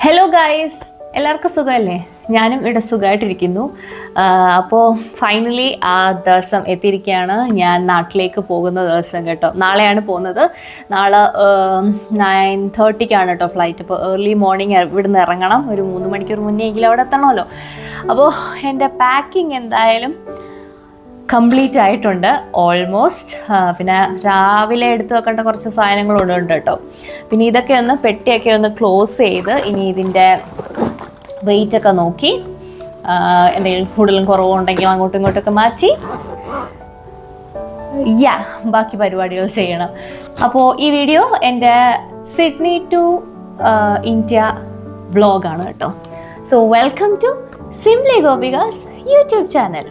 Hello guys, എല്ലാവർക്കും സുഖമല്ലേ? ഞാനും ഇവിടെ സുഖമായിട്ടിരിക്കുന്നു. അപ്പോൾ ഫൈനലി ആ ദിവസം എത്തിയിരിക്കുകയാണ്. ഞാൻ നാട്ടിലേക്ക് പോകുന്ന ദിവസം കേട്ടോ. നാളെയാണ് പോകുന്നത്. നാളെ 9:30 കേട്ടോ ഫ്ലൈറ്റ്. അപ്പോൾ ഏർലി മോർണിംഗ് ഇവിടുന്ന് ഇറങ്ങണം. ഒരു 3 മണിക്കൂർ മുന്നേ എങ്കിലും അവിടെ എത്തണമല്ലോ. അപ്പോൾ എൻ്റെ പാക്കിംഗ് എന്തായാലും കംപ്ലീറ്റ് ആയിട്ടുണ്ട് ഓൾമോസ്റ്റ്. പിന്നെ രാവിലെ എടുത്ത് വെക്കേണ്ട കുറച്ച് സാധനങ്ങളുണ്ട് കേട്ടോ. പിന്നെ ഇതൊക്കെ ഒന്ന് പെട്ടിയൊക്കെ ഒന്ന് ക്ലോസ് ചെയ്ത് ഇനി ഇതിൻ്റെ വെയിറ്റൊക്കെ നോക്കി എന്തെങ്കിലും കൂടുതലും കുറവുണ്ടെങ്കിൽ അങ്ങോട്ടും ഇങ്ങോട്ടൊക്കെ മാറ്റി ബാക്കി പരിപാടികൾ ചെയ്യണം. അപ്പോൾ ഈ വീഡിയോ എൻ്റെ സിഡ്നി ടു ഇന്ത്യ വ്ളോഗാണ് കേട്ടോ. So welcome to simply Gopika's YouTube channel.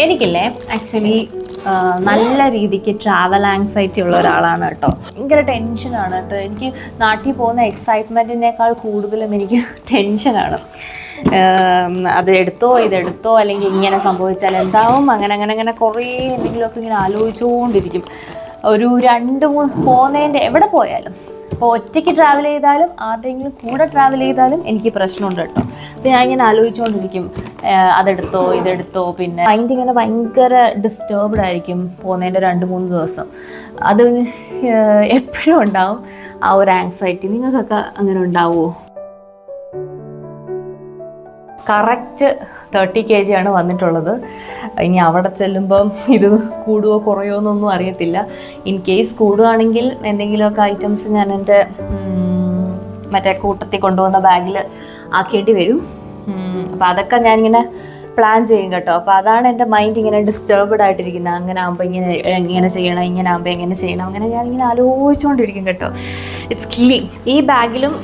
എനിക്കില്ലേ ആക്ച്വലി നല്ല രീതിക്ക് ട്രാവൽ ആങ്സൈറ്റി ഉള്ള ഒരാളാണ് കേട്ടോ. ഭയങ്കര ടെൻഷനാണ് കേട്ടോ. എനിക്ക് നാട്ടിൽ പോകുന്ന എക്സൈറ്റ്മെൻറ്റിനേക്കാൾ കൂടുതലും എനിക്ക് ടെൻഷനാണ്. അത് എടുത്തോ ഇതെടുത്തോ അല്ലെങ്കിൽ ഇങ്ങനെ സംഭവിച്ചാൽ എന്താവും, അങ്ങനെ കുറേ എന്തെങ്കിലുമൊക്കെ ഇങ്ങനെ ആലോചിച്ചുകൊണ്ടിരിക്കും. ഒരു 2-3 പോകുന്നതിൻ്റെ എവിടെ പോയാലും, അപ്പോൾ ഒറ്റയ്ക്ക് ട്രാവൽ ചെയ്താലും ആരുടെയെങ്കിലും കൂടെ ട്രാവൽ ചെയ്താലും എനിക്ക് പ്രശ്നമുണ്ട് കേട്ടോ. അപ്പോൾ ഞാൻ ഇങ്ങനെ ആലോചിച്ചുകൊണ്ടിരിക്കും, അതെടുത്തോ ഇതെടുത്തോ. പിന്നെ മൈൻഡ് ഇങ്ങനെ ഭയങ്കര ഡിസ്റ്റർബ്ഡ് ആയിരിക്കും പോകുന്നതിൻ്റെ 2-3 ദിവസം. അത് എപ്പോഴും ഉണ്ടാവും ആ ഒരു ആങ്സൈറ്റി. നിങ്ങൾക്കൊക്കെ അങ്ങനെ ഉണ്ടാവുമോ? കറക്റ്റ് 30 kg ആണ് വന്നിട്ടുള്ളത്. ഇനി അവിടെ ചെല്ലുമ്പം ഇത് കൂടുകയോ കുറയോ എന്നൊന്നും അറിയത്തില്ല. ഇൻ കേസ് കൂടുകയാണെങ്കിൽ എന്തെങ്കിലുമൊക്കെ ഐറ്റംസ് ഞാൻ എൻ്റെ മറ്റേ കൂട്ടത്തിൽ കൊണ്ടുവന്ന ബാഗിൽ ആക്കേണ്ടി വരും. അപ്പോൾ അതൊക്കെ ഞാനിങ്ങനെ പ്ലാൻ ചെയ്യും കേട്ടോ. അപ്പോൾ അതാണ് എൻ്റെ മൈൻഡ് ഇങ്ങനെ ഡിസ്റ്റർബ്ഡ് ആയിട്ടിരിക്കുന്നത്. അങ്ങനെ ആകുമ്പോൾ ഇങ്ങനെ ചെയ്യണം, ഇങ്ങനെ ആകുമ്പോൾ എങ്ങനെ ചെയ്യണം, അങ്ങനെ ഞാനിങ്ങനെ ആലോചിച്ചുകൊണ്ടിരിക്കും കേട്ടോ. It's killing. ഈ ബാഗിലും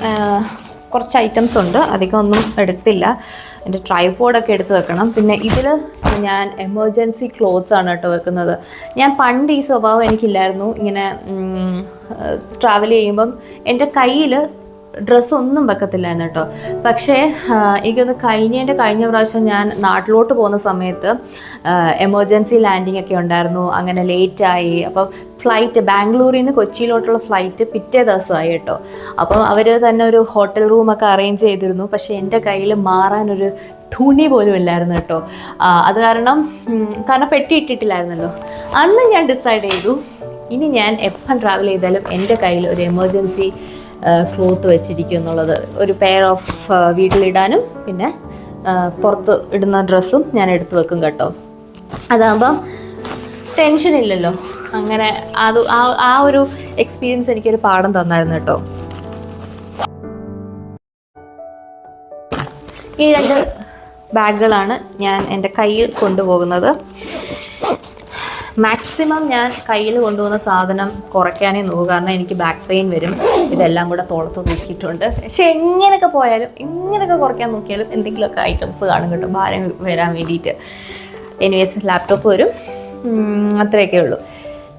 കുറച്ച് ഐറ്റംസ് ഉണ്ട്, അധികം ഒന്നും എടുത്തില്ല. എൻ്റെ ട്രൈപോഡൊക്കെ എടുത്ത് വെക്കണം. പിന്നെ ഇതിൽ ഞാൻ എമർജൻസി ക്ലോത്ത്സ് ആണ് കേട്ടോ വെക്കുന്നത്. ഞാൻ പണ്ട് ഈ സ്വഭാവം എനിക്കില്ലായിരുന്നു. ഇങ്ങനെ ട്രാവൽ ചെയ്യുമ്പം എൻ്റെ കയ്യിൽ ഡ്രസ്സൊന്നും വെക്കത്തില്ലായിരുന്നു കേട്ടോ. പക്ഷേ എനിക്കൊന്ന് കഴിഞ്ഞ പ്രാവശ്യം ഞാൻ നാട്ടിലോട്ട് പോകുന്ന സമയത്ത് എമർജൻസി ലാൻഡിങ് ഒക്കെ ഉണ്ടായിരുന്നു. അങ്ങനെ ലേറ്റായി. അപ്പം ഫ്ലൈറ്റ് ബാംഗ്ലൂരിൽ നിന്ന് കൊച്ചിയിലോട്ടുള്ള ഫ്ലൈറ്റ് പിറ്റേ ദിവസമായി കേട്ടോ. അപ്പം അവർ തന്നെ ഒരു ഹോട്ടൽ റൂമൊക്കെ അറേഞ്ച് ചെയ്തിരുന്നു. പക്ഷേ എൻ്റെ കയ്യിൽ മാറാനൊരു തുണി പോലും ഇല്ലായിരുന്നു കേട്ടോ. അത് കാരണം പെട്ടി ഇട്ടിട്ടില്ലായിരുന്നല്ലോ. അന്ന് ഞാൻ ഡിസൈഡ് ചെയ്തു, ഇനി ഞാൻ എപ്പം ട്രാവൽ ചെയ്താലും എൻ്റെ കയ്യിൽ ഒരു എമർജൻസി ക്ലോത്ത് വെച്ചിരിക്കും എന്നുള്ളത്. ഒരു പെയർ ഓഫ് വീട്ടിലിടാനും പിന്നെ പുറത്ത് ഇടുന്ന ഡ്രസ്സും ഞാൻ എടുത്ത് വെക്കും കേട്ടോ. അതാകുമ്പം ടെൻഷൻ ഇല്ലല്ലോ. അങ്ങനെ അത് ആ ഒരു എക്സ്പീരിയൻസ് എനിക്കൊരു പാഠം തന്നായിരുന്നു കേട്ടോ. ഈ 2 ബാഗുകളാണ് ഞാൻ എൻ്റെ കയ്യിൽ കൊണ്ടുപോകുന്നത്. മാക്സിമം ഞാൻ കയ്യിൽ കൊണ്ടുപോകുന്ന സാധനം കുറയ്ക്കാനേ നോക്കൂ. കാരണം എനിക്ക് ബാക്ക് പെയിൻ വരും. ഇതെല്ലാം കൂടെ തോളത്ത് നോക്കിയിട്ടുണ്ട്. പക്ഷെ എങ്ങനെയൊക്കെ പോയാലും, ഇങ്ങനെയൊക്കെ കുറയ്ക്കാൻ നോക്കിയാലും എന്തെങ്കിലുമൊക്കെ ഐറ്റംസ് കാണും കേട്ടോ, ഭാരം വരാൻ വേണ്ടിയിട്ട്. എനിവേസ് ലാപ്ടോപ്പ് വരും, അത്രയൊക്കെ ഉള്ളൂ.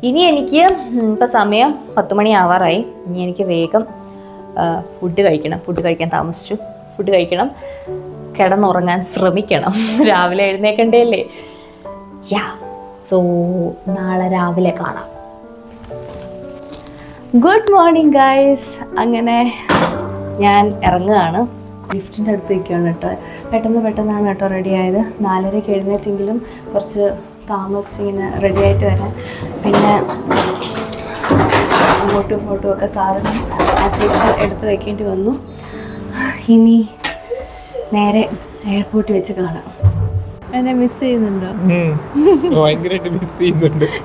ഇനി എനിക്ക് ഇപ്പോൾ സമയം 10 മണി ആവാറായി. ഇനി എനിക്ക് വേഗം ഫുഡ് കഴിക്കാൻ താമസിച്ചു. ഫുഡ് കഴിക്കണം, കിടന്നുറങ്ങാൻ ശ്രമിക്കണം. രാവിലെ എഴുന്നേക്കണ്ടേ അല്ലേ? സോ നാളെ രാവിലെ കാണാം. Good morning guys. അങ്ങനെ ഞാൻ ഇറങ്ങുകയാണ്. ലിഫ്റ്റിൻ്റെ അടുത്ത് നിൽക്കുകയാണ് കേട്ടോ. പെട്ടെന്നാണ് കേട്ടോ റെഡി ആയത്. 4:30 എഴുന്നേറ്റെങ്കിലും കുറച്ച് താമസിച്ചിങ്ങനെ റെഡി ആയിട്ട് വരാൻ. പിന്നെ ഇങ്ങോട്ടും ഒക്കെ സാധനം എടുത്ത് വയ്ക്കേണ്ടി വന്നു. ഇനി നേരെ എയർപോർട്ടിൽ വെച്ച് കാണാം. എന്നെ മിസ് ചെയ്യുന്നുണ്ടോ?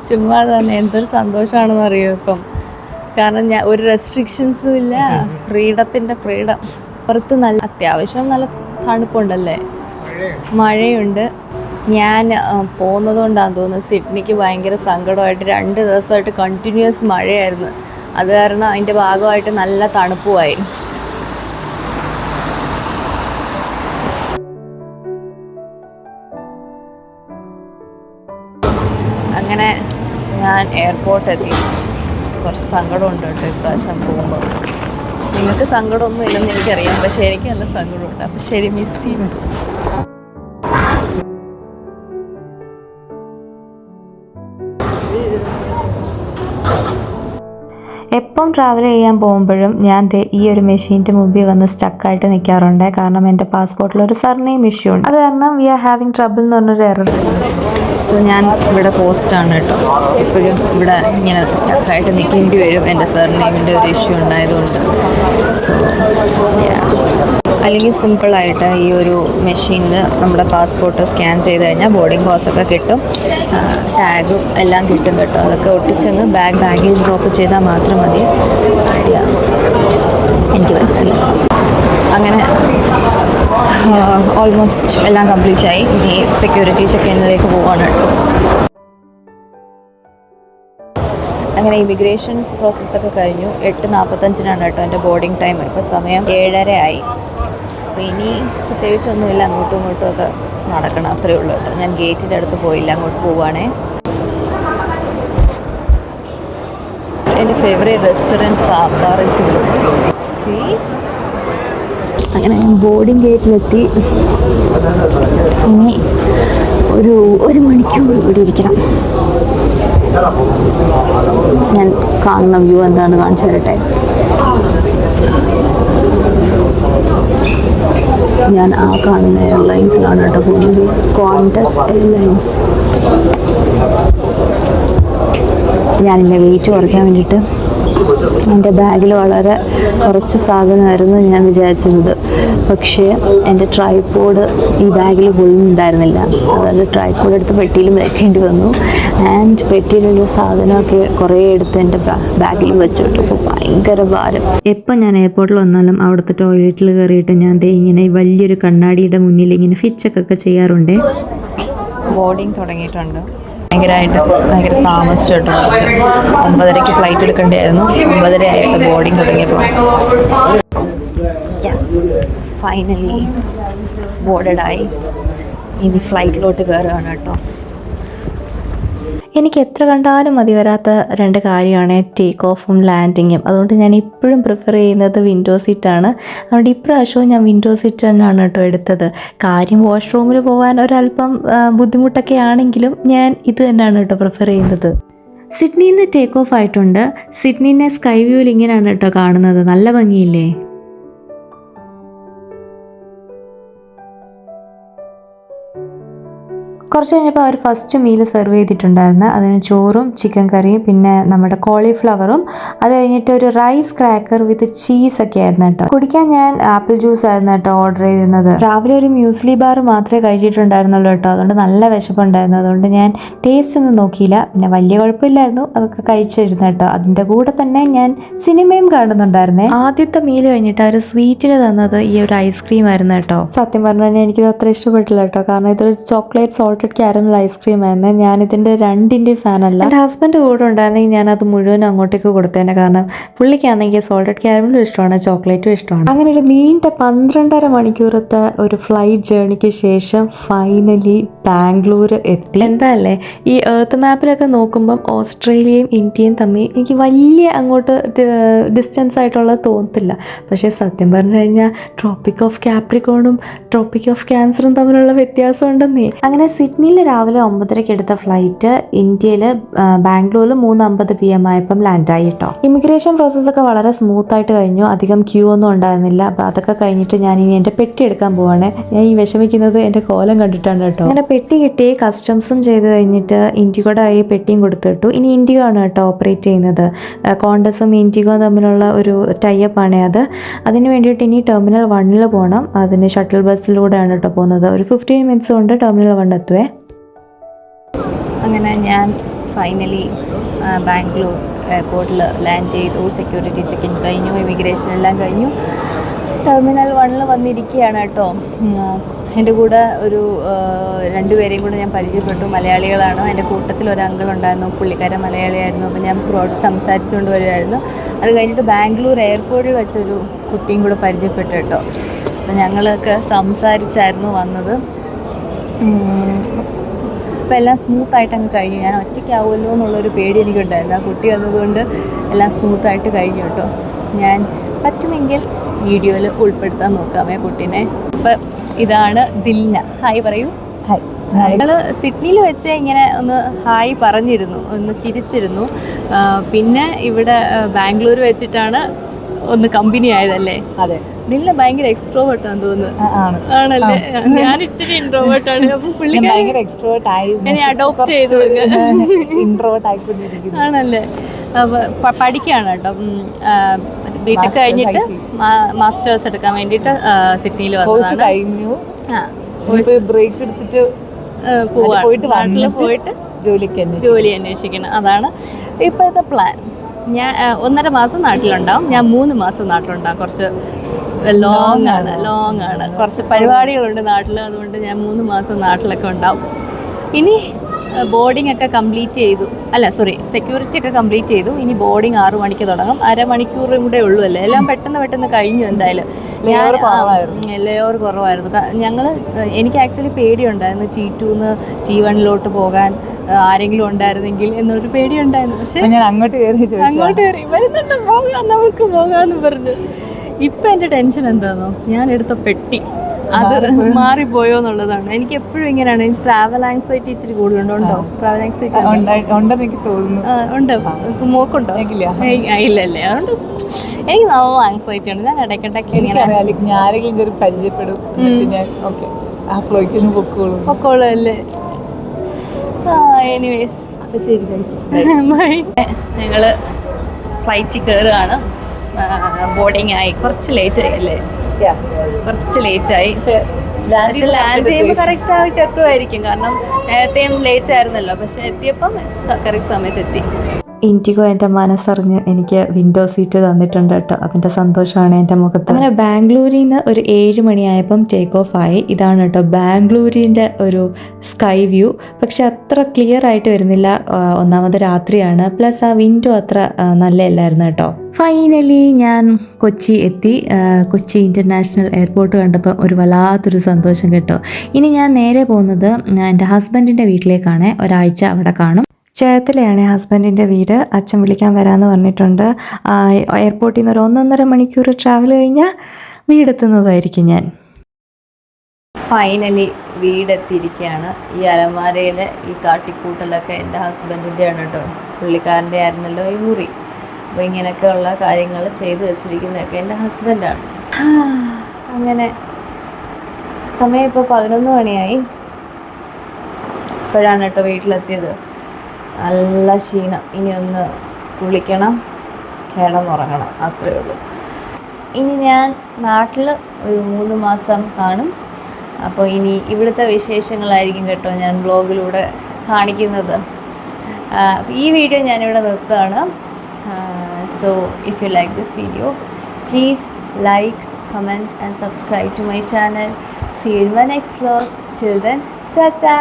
ചുമ്മാ തന്നെ എന്തൊരു സന്തോഷമാണെന്ന് അറിയോ ഇപ്പം. കാരണം ഞാൻ ഒരു റെസ്ട്രിക്ഷൻസും ഇല്ല, ഫ്രീഡം. പുറത്ത് അത്യാവശ്യം നല്ല തണുപ്പുണ്ടല്ലേ, മഴയുണ്ട്. ഞാൻ പോകുന്നത് കൊണ്ടാണെന്ന് തോന്നുന്നു സിഡ്നിക്ക് ഭയങ്കര സങ്കടമായിട്ട് 2 ദിവസമായിട്ട് കണ്ടിന്യൂസ് മഴയായിരുന്നു. അത് കാരണം അതിൻ്റെ ഭാഗമായിട്ട് നല്ല തണുപ്പുമായി. അങ്ങനെ ഞാൻ എയർപോർട്ട് എത്തി. കുറച്ച് സങ്കടമുണ്ട് കേട്ടോ ഇപ്രാവശ്യം പോകുമ്പോൾ. നിങ്ങൾക്ക് സങ്കടമൊന്നും ഇല്ലെന്ന് എനിക്കറിയാം, പക്ഷേ എനിക്ക് നല്ല സങ്കടമുണ്ട്. അപ്പം ശരി, മിസ് ചെയ്യും. എപ്പം എപ്പം ട്രാവൽ ചെയ്യാൻ പോകുമ്പോഴും ഞാൻ ഈ ഒരു മെഷീൻ്റെ മുമ്പിൽ വന്ന് സ്റ്റക്കായിട്ട് നിൽക്കാറുണ്ട്. കാരണം എൻ്റെ പാസ്പോർട്ടിൽ ഒരു സർനെയിം ഇഷ്യൂ ഉണ്ട്. അത് കാരണം വി ആർ ഹാവിങ് ട്രബിൾ എന്ന് പറഞ്ഞൊരു എറർ. സോ ഞാൻ ഇവിടെ പോസ്റ്റാണ് കേട്ടോ, എപ്പോഴും ഇവിടെ ഇങ്ങനെ സ്റ്റക്കായിട്ട് നിൽക്കേണ്ടി വരും എൻ്റെ സർനെയിമിൻ്റെ ഒരു ഇഷ്യൂ ഉണ്ടായതുകൊണ്ട്. സോ അല്ലെങ്കിൽ സിമ്പിളായിട്ട് ഈ ഒരു മെഷീനിൽ നമ്മുടെ പാസ്പോർട്ട് സ്കാൻ ചെയ്ത് കഴിഞ്ഞാൽ ബോർഡിംഗ് പാസൊക്കെ കിട്ടും, ടാഗും എല്ലാം കിട്ടും കേട്ടോ. അതൊക്കെ ഒട്ടിച്ചങ്ങ് ബാഗിൽ ഡ്രോപ്പ് ചെയ്താൽ മാത്രം മതി. എനിക്ക് പറ്റില്ല. അങ്ങനെ ഓൾമോസ്റ്റ് എല്ലാം കംപ്ലീറ്റ് ആയി. ഇനി സെക്യൂരിറ്റി ചെക്കിങ്ങിലേക്ക് പോവാണ് കേട്ടോ. അങ്ങനെ ഇമിഗ്രേഷൻ പ്രോസസ്സൊക്കെ കഴിഞ്ഞു. 8:45 കേട്ടോ എൻ്റെ ബോർഡിംഗ് ടൈം. ഇപ്പോൾ സമയം 7:30 ആയി. അപ്പോൾ ഇനി പ്രത്യേകിച്ചൊന്നുമില്ല, അങ്ങോട്ടും ഇങ്ങോട്ടും ഒക്കെ നടക്കണം, അത്രയേ ഉള്ളൂ കേട്ടോ. ഞാൻ ഗേറ്റിൻ്റെ അടുത്ത് പോയില്ല, അങ്ങോട്ട് പോവുകയാണേ. എൻ്റെ ഫേവറേറ്റ് റെസ്റ്റോറൻറ്റ് പാപ്പാറച്ചി. അങ്ങനെ ഞാൻ ബോർഡിംഗ് ഗേറ്റിലെത്തി. ഇനി ഒരു മണിക്കൂർ ഇവിടെ ഇരിക്കണം. ഞാൻ കാണുന്ന വ്യൂ എന്താണെന്ന് കാണിച്ചു തരട്ടെ. ഞാൻ ആ കാണുന്ന എയർലൈൻസിലാണ് കേട്ടോ പോകുന്നത്, ക്വാണ്ടസ് എയർലൈൻസ്. ഞാനിൻ്റെ വെയിറ്റ് കുറയ്ക്കാൻ വേണ്ടിയിട്ട് എൻ്റെ ബാഗിൽ വളരെ കുറച്ച് സാധനമായിരുന്നു ഞാൻ വിചാരിച്ചിരുന്നത്. പക്ഷേ എൻ്റെ ട്രൈപോഡ് ഈ ബാഗിൽ കൊള്ളുന്നുണ്ടായിരുന്നില്ല. അതായത് ട്രൈപോഡ് എടുത്ത് പെട്ടിയിലും വെക്കേണ്ടി വന്നു. ആൻഡ് പെട്ടിയിലുള്ള സാധനമൊക്കെ കുറേ എടുത്ത് എൻ്റെ ബാഗിലും വെച്ചിട്ടു. അപ്പോൾ ഭയങ്കര ഭാരം. എപ്പോൾ ഞാൻ എയർപോർട്ടിൽ വന്നാലും അവിടുത്തെ ടോയ്ലറ്റിൽ കയറിയിട്ട് ഞാൻ ഇങ്ങനെ വലിയൊരു കണ്ണാടിയുടെ മുന്നിൽ ഇങ്ങനെ ഫിച്ചൊക്കെ ചെയ്യാറുണ്ട്. ബോർഡിങ് തുടങ്ങിയിട്ടുണ്ട്. ഭയങ്കര താമസിച്ചിട്ട് 9:30 ഫ്ലൈറ്റ് എടുക്കേണ്ടിയായിരുന്നു. 9:30 ആയിട്ട് ബോർഡിങ് തുടങ്ങിയപ്പോൾ ഫൈനലി ബോർഡഡായി. ഇനി ഫ്ലൈറ്റിലോട്ട് കയറുകയാണ് കേട്ടോ. എനിക്ക് എത്ര കണ്ടാലും മതി വരാത്ത രണ്ട് കാര്യമാണ് ടേക്ക് ഓഫും ലാൻഡിങ്ങും. അതുകൊണ്ട് ഞാൻ ഇപ്പോഴും പ്രിഫർ ചെയ്യുന്നത് വിൻഡോ സീറ്റാണ്. അതുകൊണ്ട് ഇപ്രാവശ്യവും ഞാൻ വിൻഡോ സീറ്റ് തന്നെയാണ് കേട്ടോ എടുത്തത്. കാര്യം വാഷ്റൂമിൽ പോകാൻ ഒരല്പം ബുദ്ധിമുട്ടൊക്കെ ആണെങ്കിലും ഞാൻ ഇത് തന്നെയാണ് കേട്ടോ പ്രിഫർ ചെയ്യുന്നത്. സിഡ്നിയിൽ നിന്ന് ടേക്ക് ഓഫ് ആയിട്ടുണ്ട്. സിഡ്നിനെ സ്കൈ വ്യൂവിൽ ഇങ്ങനെയാണ് കേട്ടോ കാണുന്നത്. നല്ല ഭംഗിയില്ലേ? കുറച്ച് കഴിഞ്ഞപ്പോൾ അവർ ഫസ്റ്റ് മീല് സെർവ് ചെയ്തിട്ടുണ്ടായിരുന്നു. അതിന് ചോറും ചിക്കൻ കറിയും പിന്നെ നമ്മുടെ കോളിഫ്ലവറും, അത് കഴിഞ്ഞിട്ട് ഒരു റൈസ് ക്രാക്കർ വിത്ത് ചീസൊക്കെ ആയിരുന്നു കേട്ടോ. കുടിക്കാൻ ഞാൻ ആപ്പിൾ ജ്യൂസ് ആയിരുന്നു കേട്ടോ ഓർഡർ ചെയ്തിരുന്നത്. രാവിലെ ഒരു മ്യൂസ്ലി ബാർ മാത്രമേ കഴിച്ചിട്ടുണ്ടായിരുന്നുള്ളൂ കേട്ടോ. അതുകൊണ്ട് നല്ല വിശപ്പുണ്ടായിരുന്നു. അതുകൊണ്ട് ഞാൻ ടേസ്റ്റ് ഒന്നും നോക്കിയില്ല. പിന്നെ വലിയ കുഴപ്പമില്ലായിരുന്നു, അതൊക്കെ കഴിച്ചിരുന്നു കേട്ടോ. അതിൻ്റെ കൂടെ തന്നെ ഞാൻ സിനിമയും കാണുന്നുണ്ടായിരുന്നേ. ആദ്യത്തെ മീല് കഴിഞ്ഞിട്ട് അവർ സ്വീറ്റിന് തന്നത് ഈ ഒരു ഐസ്ക്രീം ആയിരുന്നു കേട്ടോ. സത്യം പറഞ്ഞു കഴിഞ്ഞാൽ എനിക്കിത് അത്ര ഇഷ്ടപ്പെട്ടില്ല കേട്ടോ. കാരണം ഇതൊരു ചോക്ലേറ്റ് സോൾട്ടഡ് കാരമൽ ഐസ്ക്രീം ആയിരുന്നു. ഞാനിതിൻ്റെ രണ്ടിൻ്റെയും ഫാനല്ല. എൻ്റെ ഹസ്ബൻഡ് കൂടെ ഉണ്ടായിരുന്നെങ്കിൽ ഞാനത് മുഴുവനും അങ്ങോട്ടേക്ക് കൊടുത്തേനെ. കാരണം പുള്ളിക്കാണെങ്കിൽ സോൾട്ടഡ് കാരമലും ഇഷ്ടമാണ്, ചോക്ലേറ്റും ഇഷ്ടമാണ്. അങ്ങനെ ഒരു നീണ്ട 12.5 മണിക്കൂറത്തെ ഒരു ഫ്ലൈറ്റ് ജേർണിക്ക് ശേഷം ഫൈനലി ബാംഗ്ലൂർ എത്തി. എന്താല്ലേ, ഈ എർത്ത് മാപ്പിലൊക്കെ നോക്കുമ്പം ഓസ്ട്രേലിയയും ഇന്ത്യയും തമ്മിൽ എനിക്ക് വലിയ അങ്ങോട്ട് ഡിസ്റ്റൻസ് ആയിട്ടുള്ളത് തോന്നത്തില്ല. പക്ഷേ സത്യം പറഞ്ഞു കഴിഞ്ഞാൽ ട്രോപ്പിക് ഓഫ് കാപ്രിക്കോണും ട്രോപ്പിക് ഓഫ് ക്യാൻസറും തമ്മിലുള്ള വ്യത്യാസം ഉണ്ടെന്നേ. അങ്ങനെ സിഡ്നിയിൽ രാവിലെ 9:30 എടുത്ത ഫ്ലൈറ്റ് ഇന്ത്യയിൽ ബാംഗ്ലൂരിൽ 3:50 PM ആയപ്പം ലാൻഡായി കേട്ടോ. ഇമിഗ്രേഷൻ പ്രോസസ്സൊക്കെ വളരെ സ്മൂത്തായിട്ട് കഴിഞ്ഞു. അധികം ക്യൂ ഒന്നും ഉണ്ടായിരുന്നില്ല. അപ്പോൾ അതൊക്കെ കഴിഞ്ഞിട്ട് ഞാൻ ഇനി എൻ്റെ പെട്ടി എടുക്കാൻ പോവാണ്. ഞാൻ ഈ വിഷമിക്കുന്നത് എൻ്റെ കോലം കണ്ടിട്ടാണ് കേട്ടോ. അങ്ങനെ പെട്ടി കിട്ടി, കസ്റ്റംസും ചെയ്ത് കഴിഞ്ഞിട്ട് ഇൻഡിഗോയുടെ ആയി പെട്ടിയും കൊടുത്തിട്ടു. ഇനി ഇൻഡിഗോ ആണ് കേട്ടോ ഓപ്പറേറ്റ് ചെയ്യുന്നത്. കോണ്ടസും ഇൻഡിഗോ തമ്മിലുള്ള ഒരു ടൈപ്പ് ആണ് അത്. അതിന് വേണ്ടിയിട്ട് ഇനി ടെർമിനൽ 1 പോകണം. അതിന് ഷട്ടിൽ ബസ്സിലൂടെയാണ് കേട്ടോ പോകുന്നത്. ഒരു 15 മിനിറ്റ്സ് കൊണ്ട് ടെർമിനൽ 1 എത്തുവേ. അങ്ങനെ ഞാൻ ഫൈനലി ബാംഗ്ലൂർ എയർപോർട്ടിൽ ലാൻഡ് ചെയ്തു. സെക്യൂരിറ്റി ചെക്കിൻ കഴിഞ്ഞു, ഇമിഗ്രേഷൻ എല്ലാം കഴിഞ്ഞു. ടെർമിനൽ 1 വന്നിരിക്കുകയാണ് കേട്ടോ. എൻ്റെ കൂടെ ഒരു 2 പേരെയും കൂടെ ഞാൻ പരിചയപ്പെട്ടു. മലയാളികളാണ്. എൻ്റെ കൂട്ടത്തിൽ ഒരു അങ്കിൾ ഉണ്ടായിരുന്നു, പുള്ളിക്കാരൻ മലയാളിയായിരുന്നു. അപ്പോൾ ഞാൻ ത്രോട്ട് സംസാരിച്ചുകൊണ്ട് വരുമായിരുന്നു. അത് കഴിഞ്ഞിട്ട് ബാംഗ്ലൂർ എയർപോർട്ടിൽ വെച്ചൊരു കുട്ടിയും കൂടെ പരിചയപ്പെട്ടു കേട്ടോ. അപ്പോൾ ഞങ്ങളൊക്കെ സംസാരിച്ചായിരുന്നു വന്നത്. അപ്പോൾ എല്ലാം സ്മൂത്തായിട്ട് അങ്ങ് കഴിഞ്ഞു. ഞാൻ ഒറ്റയ്ക്കാവുമല്ലോ എന്നുള്ളൊരു പേടി എനിക്കുണ്ടായിരുന്നു. ആ കുട്ടി വന്നതുകൊണ്ട് എല്ലാം സ്മൂത്തായിട്ട് കഴിഞ്ഞു കേട്ടോ. ഞാൻ പറ്റുമെങ്കിൽ വീഡിയോയിൽ ഉൾപ്പെടുത്താൻ നോക്കാമേ കുട്ടീനെ. അപ്പം ഇതാണ് ദിൽന. ഹായ് പറയൂ. ഹായ്, ഞങ്ങള് സിഡ്നിയിൽ വെച്ച് ഇങ്ങനെ ഒന്ന് ഹായ് പറഞ്ഞിരുന്നു, ഒന്ന് ചിരിച്ചിരുന്നു. പിന്നെ ഇവിടെ ബാംഗ്ലൂർ വെച്ചിട്ടാണ് ഒന്ന് കമ്പനി ആയതല്ലേ? അതെ. നില്ല ഭയങ്കര എക്സ്ട്രോവേർട്ടാന്ന് തോന്നുന്നു. ആണല്ലേ? ഞാൻ ഇച്ചിരി ഇൻട്രോവേർട്ടാണ്. അപ്പം ഭയങ്കര എക്സ്ട്രോവേർട്ട് ആയി അഡോപ്റ്റ് ചെയ്തു. ഇൻട്രോവേർട്ട് ആയിക്കൊണ്ടിരിക്കുന്നു. ആണല്ലേ? അപ്പോൾ പഠിക്കുകയാണ് കേട്ടോ. ബിടെക് കഴിഞ്ഞിട്ട് മാസ്റ്റേഴ്സ് എടുക്കാൻ വേണ്ടിയിട്ട് സിഡ്നിയിൽ വന്നതാണ്. കഴിഞ്ഞു. ബ്രേക്ക് എടുത്തിട്ട് പോയിട്ട് ജോലി അന്വേഷിക്കണം. അതാണ് ഇപ്പോഴത്തെ പ്ലാൻ. ഞാൻ 1.5 മാസം നാട്ടിലുണ്ടാവും. ഞാൻ 3 മാസം നാട്ടിലുണ്ടാവും. കുറച്ച് ലോങ് ആണ്. കുറച്ച് പരിപാടികളുണ്ട് നാട്ടിൽ. അതുകൊണ്ട് ഞാൻ 3 മാസം നാട്ടിലൊക്കെ ഉണ്ടാവും. ഇനി ബോർഡിംഗ് ഒക്കെ കംപ്ലീറ്റ് ചെയ്തു. സെക്യൂരിറ്റി ഒക്കെ കംപ്ലീറ്റ് ചെയ്തു. ഇനി ബോർഡിംഗ് 6 മണിക്ക് തുടങ്ങും. അരമണിക്കൂറും കൂടെ ഉള്ളൂ അല്ലേ? എല്ലാം പെട്ടെന്ന് കഴിഞ്ഞു. എന്തായാലും ലെയർ കുറവായിരുന്നു. എനിക്ക് ആക്ച്വലി പേടിയുണ്ടായിരുന്നു T2 T1 പോകാൻ ആരെങ്കിലും ഉണ്ടായിരുന്നെങ്കിൽ എന്നൊരു പേടിയുണ്ടായിരുന്നു. പക്ഷെ ഞാൻ അങ്ങോട്ട് കയറി വരുന്നുണ്ട്, നമുക്ക് പോകാമെന്ന് പറഞ്ഞു. ഇപ്പം എൻ്റെ ടെൻഷൻ എന്താണോ, ഞാൻ എടുത്ത പെട്ടി അത് മാറിപ്പോയോ എന്നുള്ളതാണ്. എനിക്ക് എപ്പോഴും ഇങ്ങനെയാണ്. എനിക്ക് ട്രാവൽ ആങ്സൈറ്റി ഇച്ചിരി കൂടുതലുണ്ടോ? ട്രാവൽ ആങ്സൈറ്റി ഉണ്ടെന്ന് എനിക്ക് തോന്നുന്നു. ഉണ്ട്. മോക്കുണ്ടോ? ഇല്ലല്ലേ? അതുകൊണ്ട് എനിക്ക് നല്ല ആങ്സൈറ്റി ഉണ്ട്. ഞാൻ ഇടയ്ക്കിടയ്ക്ക് ആരെങ്കിലും ഒരു പരിചയപ്പെടും, ഞാൻ ഓക്കെ ആ ഫ്ലോയ്ക്ക് പൊക്കോളൂ അല്ലേ? എനിവേസ് ശരി. ഞങ്ങള് ഫ്ലൈറ്റിൽ കയറുകയാണ്. ബോർഡിംഗ് ആയി. കുറച്ച് ലേറ്റായി അല്ലേ? കുറച്ച് ലേറ്റായി. പക്ഷെ ലാൻഡ് ചെയ്യുമ്പോൾ കറക്റ്റ് ആയിട്ട് എത്തുമായിരിക്കും. കാരണം നേരത്തെയും ലേറ്റ് ആയിരുന്നല്ലോ. പക്ഷെ എത്തിയപ്പം കറക്റ്റ് സമയത്ത് എത്തി. ഇൻഡിഗോ എൻ്റെ മനസ്സറിഞ്ഞ് എനിക്ക് വിൻഡോ സീറ്റ് തന്നിട്ടുണ്ട് കേട്ടോ. അതിൻ്റെ സന്തോഷമാണ് എൻ്റെ മുഖത്ത്. അങ്ങനെ ബാംഗ്ലൂരിൽ നിന്ന് ഒരു 7 മണിയായപ്പം ടേക്ക് ഓഫ് ആയി. ഇതാണ് കേട്ടോ ബാംഗ്ലൂരിൻ്റെ ഒരു സ്കൈ വ്യൂ. പക്ഷെ അത്ര ക്ലിയർ ആയിട്ട് വരുന്നില്ല. ഒന്നാമത് രാത്രിയാണ്. പ്ലസ് ആ വിൻഡോ അത്ര നല്ലതല്ലായിരുന്നു കേട്ടോ. ഫൈനലി ഞാൻ കൊച്ചി എത്തി. കൊച്ചി ഇൻ്റർനാഷണൽ എയർപോർട്ട് കണ്ടപ്പോൾ ഒരു വല്ലാത്തൊരു സന്തോഷം കേട്ടോ. ഇനി ഞാൻ നേരെ പോകുന്നത് എൻ്റെ ഹസ്ബൻഡിൻ്റെ വീട്ടിലേക്കാണ്. ഒരാഴ്ച അവിടെ കാണും. ചേർത്തലയാണ് ഹസ്ബൻഡിൻ്റെ വീട്. അച്ഛൻ വിളിക്കാൻ വരാമെന്ന് പറഞ്ഞിട്ടുണ്ട്. എയർപോർട്ടിൽ നിന്ന് ഒരു 1.5 മണിക്കൂർ ട്രാവൽ കഴിഞ്ഞാൽ വീടെത്തുന്നതായിരിക്കും ഞാൻ. ഫൈനലി വീടെത്തിയിരിക്കുകയാണ്. ഈ അലമാരയിലെ ഈ കാട്ടിക്കൂട്ടലൊക്കെ എൻ്റെ ഹസ്ബൻഡിൻ്റെ ആണ് കേട്ടോ. പുള്ളിക്കാരൻ്റെ ആയിരുന്നല്ലോ ഈ മുറി. അപ്പോൾ ഇങ്ങനെയൊക്കെയുള്ള കാര്യങ്ങൾ ചെയ്തു വെച്ചിരിക്കുന്നതൊക്കെ എൻ്റെ ഹസ്ബൻഡാണ്. അങ്ങനെ സമയം ഇപ്പോൾ 11 മണിയായി. ഇപ്പോഴാണ് കേട്ടോ വീട്ടിലെത്തിയത്. നല്ല ക്ഷീണം. ഇനി ഒന്ന് കുളിക്കണം, കിടന്നുറങ്ങണം, അത്രയേ ഉള്ളൂ. ഇനി ഞാൻ നാട്ടിൽ ഒരു 3 മാസം കാണും. അപ്പോൾ ഇനി ഇവിടുത്തെ വിശേഷങ്ങളായിരിക്കും കേട്ടോ ഞാൻ വ്ളോഗിലൂടെ കാണിക്കുന്നത്. ഈ വീഡിയോ ഞാനിവിടെ നിർത്തുകയാണ്. So if you like this video, please like, comment and subscribe to my channel. See you in my next vlog. Till then, ta-ta!